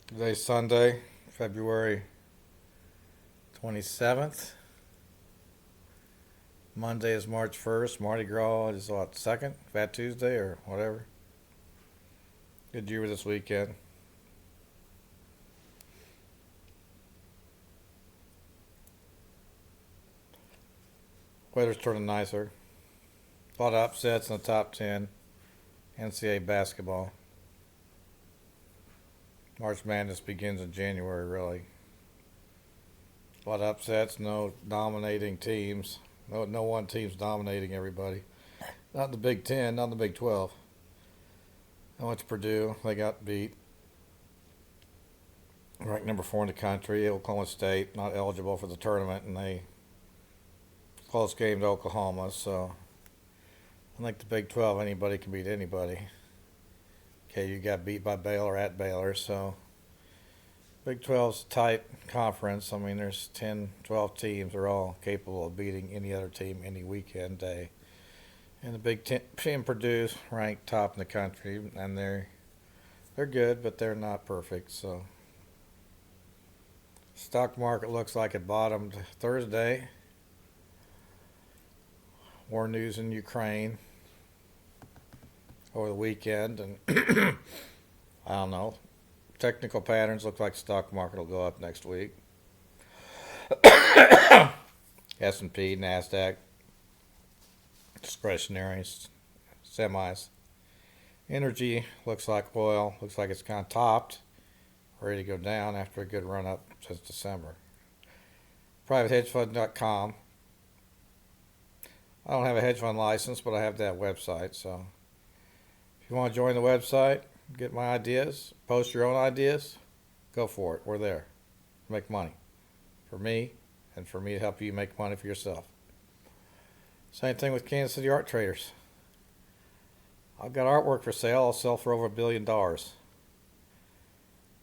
Today's Sunday, February 27th. Monday is March 1st. Mardi Gras is what, 2nd? Fat Tuesday or whatever. Good year this weekend. Weather's turning nicer. A lot of upsets in the top 10. NCAA basketball. March Madness begins in January, really. A lot of upsets, no dominating teams. No one team's dominating everybody. Not in the Big Ten, not in the Big 12. I went to Purdue. They got beat. Ranked number 4 in the country. Oklahoma State not eligible for the tournament, and they close game to Oklahoma. So I think the Big 12, anybody can beat anybody. Okay, you got beat by Baylor at Baylor, so Big 12's a tight conference. I mean, there's 10, 12 teams. They're all capable of beating any other team any weekend day. And the Big Ten, Purdue's ranked top in the country, and they're good, but they're not perfect. So stock market looks like it bottomed Thursday. War news in Ukraine over the weekend, and I don't know. Technical patterns look like stock market will go up next week. S&P, Nasdaq, discretionary, semis. Energy looks like oil. Looks like it's kind of topped, ready to go down after a good run up since December. PrivateHedgeFund.com. I don't have a hedge fund license, but I have that website. So if you want to join the website, get my ideas, post your own ideas, go for it. We're there. Make money for me and for me to help you make money for yourself. Same thing with Kansas City Art Traders. I've got artwork for sale. I'll sell for over $1 billion. And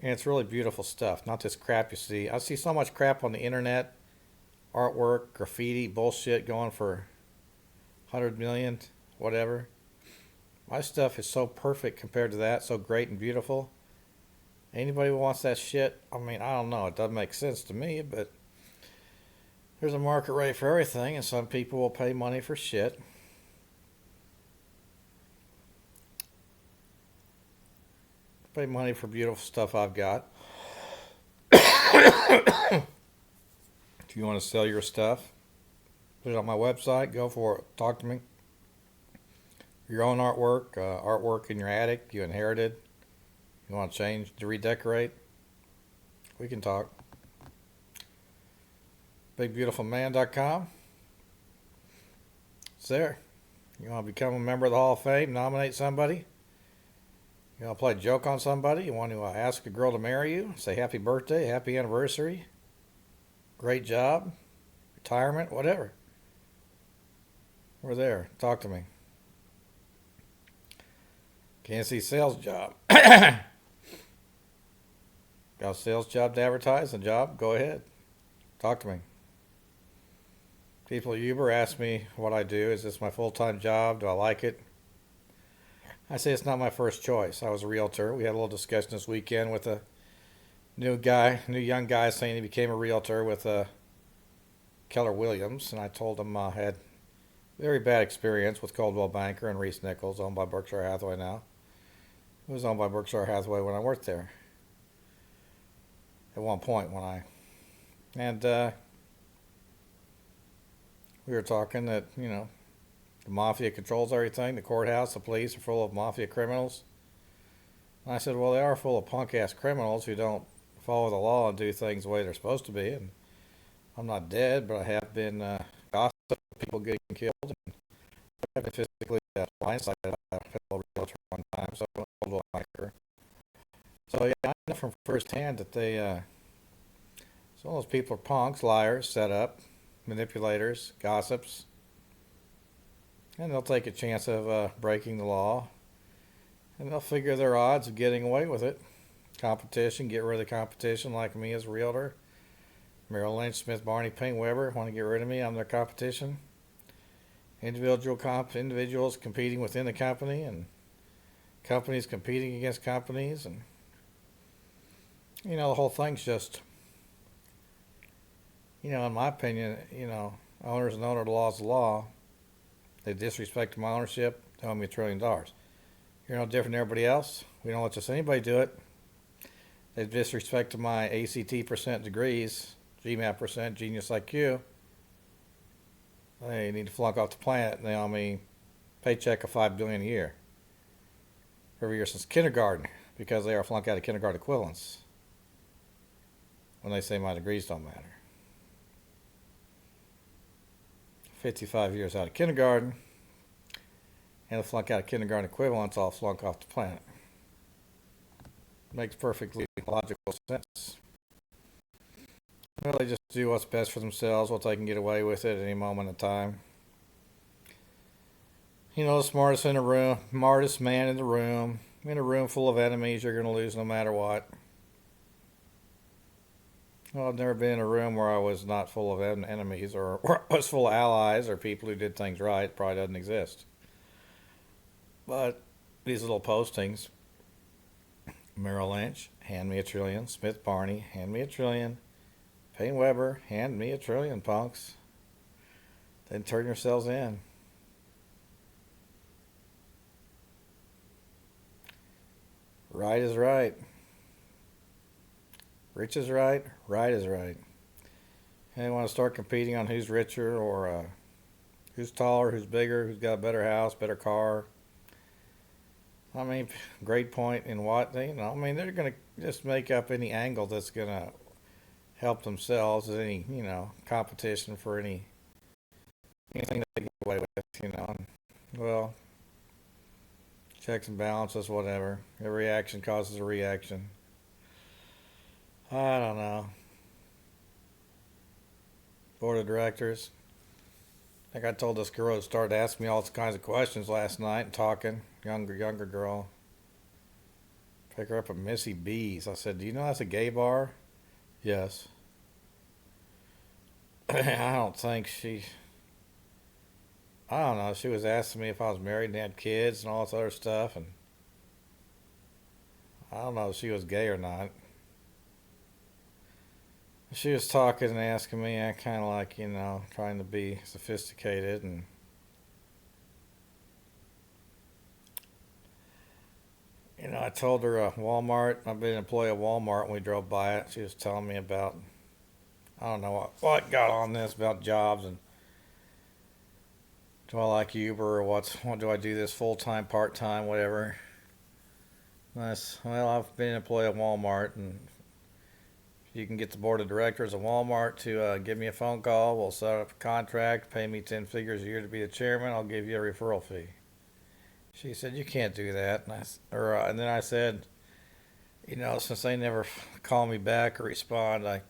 it's really beautiful stuff, not this crap you see. I see so much crap on the internet, artwork, graffiti, bullshit going for 100 million, whatever. My stuff is so perfect compared to that, so great and beautiful. Anybody who wants that shit, I mean, I don't know. It doesn't make sense to me, but there's a market rate for everything, and some people will pay money for shit. Pay money for beautiful stuff I've got. If you want to sell your stuff, put it on my website. Go for it. Talk to me. Your own artwork, artwork in your attic you inherited. You want to change to redecorate? We can talk. BigBeautifulMan.com. It's there. You want to become a member of the Hall of Fame? Nominate somebody? You want to play a joke on somebody? You want to ask a girl to marry you? Say happy birthday, happy anniversary, great job, retirement, whatever. We're there. Talk to me. Kansas City sales job. Got a sales job to advertise? A job? Go ahead. Talk to me. People at Uber ask me what I do. Is this my full-time job? Do I like it? I say it's not my first choice. I was a realtor. We had a little discussion this weekend with a new young guy saying he became a realtor with Keller Williams. And I told him I had very bad experience with Coldwell Banker and Reese Nichols, owned by Berkshire Hathaway now. It was owned by Berkshire Hathaway when I worked there. At one point and we were talking that, the mafia controls everything. The courthouse, the police are full of mafia criminals. And I said, well, they are full of punk-ass criminals who don't follow the law and do things the way they're supposed to be. And I'm not dead, but I have been gossiping, people getting killed. And I've been physically blindsided by a fellow realtor one time, so I told a biker. So yeah, I know from firsthand that some of those people are punks, liars, set up, manipulators, gossips. And they'll take a chance of breaking the law. And they'll figure their odds of getting away with it. Competition, get rid of the competition like me as a realtor. Merrill Lynch, Smith, Barney, Payne, Weber want to get rid of me. I'm their competition. Individuals competing within the company and companies competing against companies. And The whole thing's just, in my opinion, owners and owner, the law's the law. They disrespect my ownership, they owe me $1 trillion. You're no different than everybody else. We don't let just anybody do it. They disrespect my ACT percent degrees, GMAT percent, Genius IQ. They need to flunk off the planet, and they owe me paycheck of $5 billion a year. Every year since kindergarten, because they are flunk out of kindergarten equivalents. When they say my degrees don't matter. 55 years out of kindergarten, and the flunk out of kindergarten equivalents all flunk off the planet. Makes perfectly logical sense. Well, they just do what's best for themselves, what they can get away with at any moment in time. The smartest in the room, smartest man in a room full of enemies, you're going to lose no matter what. Well, I've never been in a room where I was not full of enemies, or where I was full of allies or people who did things right. It probably doesn't exist. But these little postings, Merrill Lynch, hand me $1 trillion. Smith Barney, hand me $1 trillion. Payne Weber, hand me $1 trillion, punks. Then turn yourselves in. Right is right. Rich is right. Right is right. And they want to start competing on who's richer, or who's taller, who's bigger, who's got a better house, better car. I mean, grade point in what? They're going to just make up any angle that's going to help themselves, any, competition for anything that they get away with, Well, checks and balances, whatever. Every reaction causes a reaction. I don't know. Board of directors. I think I told this girl to start asking me all kinds of questions last night and talking. Younger girl. Pick her up at Missy B's. I said, do you know that's a gay bar? Yes. I don't know. She was asking me if I was married and had kids and all this other stuff. And I don't know if she was gay or not. She was talking and asking me, I kind of like, trying to be sophisticated, and I told her Walmart, I've been an employee of Walmart, and we drove by it. She was telling me about, I don't know what got on this about jobs, and do I like Uber, or what do I do this full-time, part-time, whatever. Well, I've been an employee of Walmart, and you can get the board of directors of Walmart to give me a phone call. We'll set up a contract, pay me 10 figures a year to be the chairman. I'll give you a referral fee. She said, you can't do that. And then I said, since they never call me back or respond, I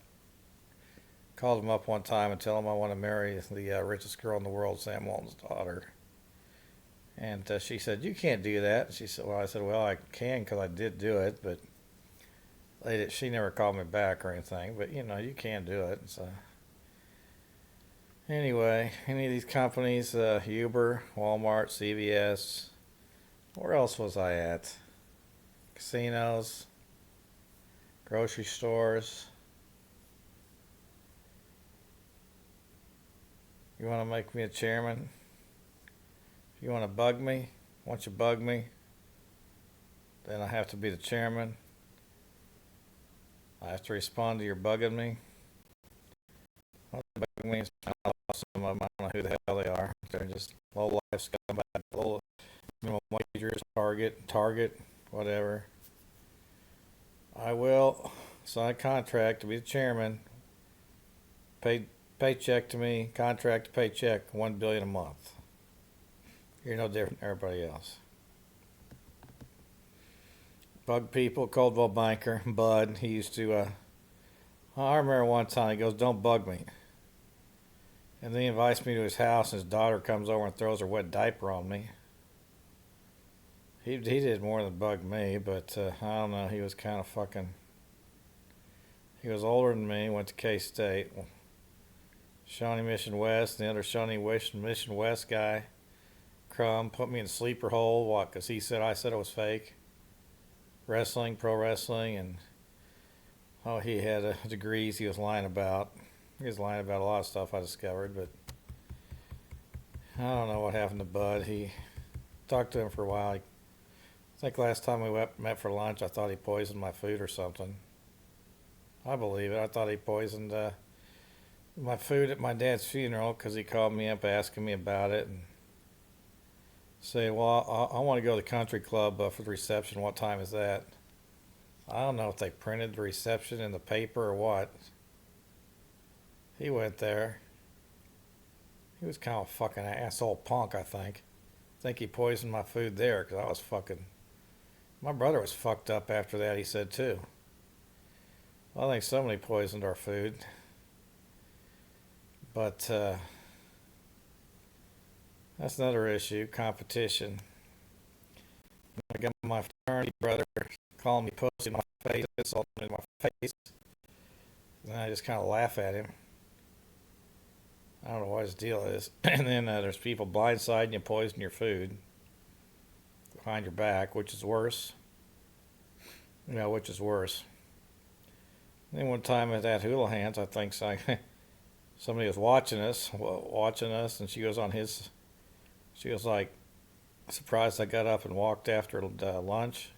called them up one time and tell them I want to marry the richest girl in the world, Sam Walton's daughter. And she said, you can't do that. She said, well, I said, well, I can because I did do it, but she never called me back or anything, but you can do it. So anyway, any of these companies, Uber, Walmart, CVS, where else was I at? Casinos, grocery stores. You want to make me a chairman? If you want to bug me, once you bug me, then I have to be the chairman. I have to respond to your bugging me. What bugging me is some of them, I don't know who the hell they are. They're just low life scumbag, little minimum wagers, Target, whatever. I will sign a contract to be the chairman. Paycheck to me, contract to paycheck, $1 billion a month. You're no different than everybody else. Bug people, Coldwell banker, Bud, he used to, I remember one time, he goes, don't bug me. And then he invites me to his house, and his daughter comes over and throws her wet diaper on me. He did more than bug me, but I don't know, he was kind of fucking, he was older than me, went to K-State. Shawnee Mission West, the other Shawnee Mission West guy, Crumb, put me in a sleeper hole, what, because I said it was fake. Wrestling, pro wrestling, and Oh, he had degrees he was lying about. He was lying about a lot of stuff I discovered, but I don't know what happened to Bud. He talked to him for a while. I think last time we met for lunch, I thought he poisoned my food or something. I believe it. I thought he poisoned my food at my dad's funeral because he called me up asking me about it and saying, well, I want to go to the country club for the reception. What time is that? I don't know if they printed the reception in the paper or what. He went there. He was kind of a fucking asshole punk, I think. I think he poisoned my food there because I was fucking. My brother was fucked up after that, he said too. Well, I think somebody poisoned our food. But that's another issue, competition. I got my fraternity brother calling me pussy in my face, insulting me in my face. And I just kind of laugh at him. I don't know what his deal is. And then there's people blindsiding you, poison your food behind your back, which is worse. You know, which is worse. And then one time at that Hula Hands, I think somebody was watching us, and she was on his. She was like surprised I got up and walked after lunch.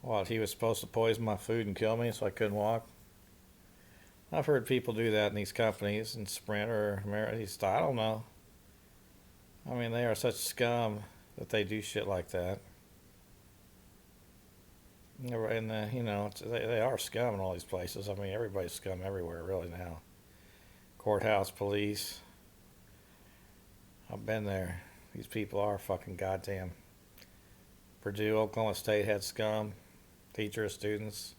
What, he was supposed to poison my food and kill me so I couldn't walk? I've heard people do that in these companies, in Sprint or America. I don't know. I mean, they are such scum that they do shit like that. And you know, they are scum in all these places. I mean, everybody's scum everywhere, really now. Courthouse, police. I've been there. These people are fucking goddamn. Purdue, Oklahoma State had scum. Teachers, students.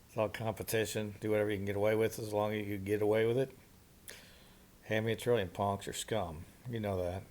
It's all competition. Do whatever you can get away with as long as you can get away with it. Hand me a trillion punks, you're scum. You know that.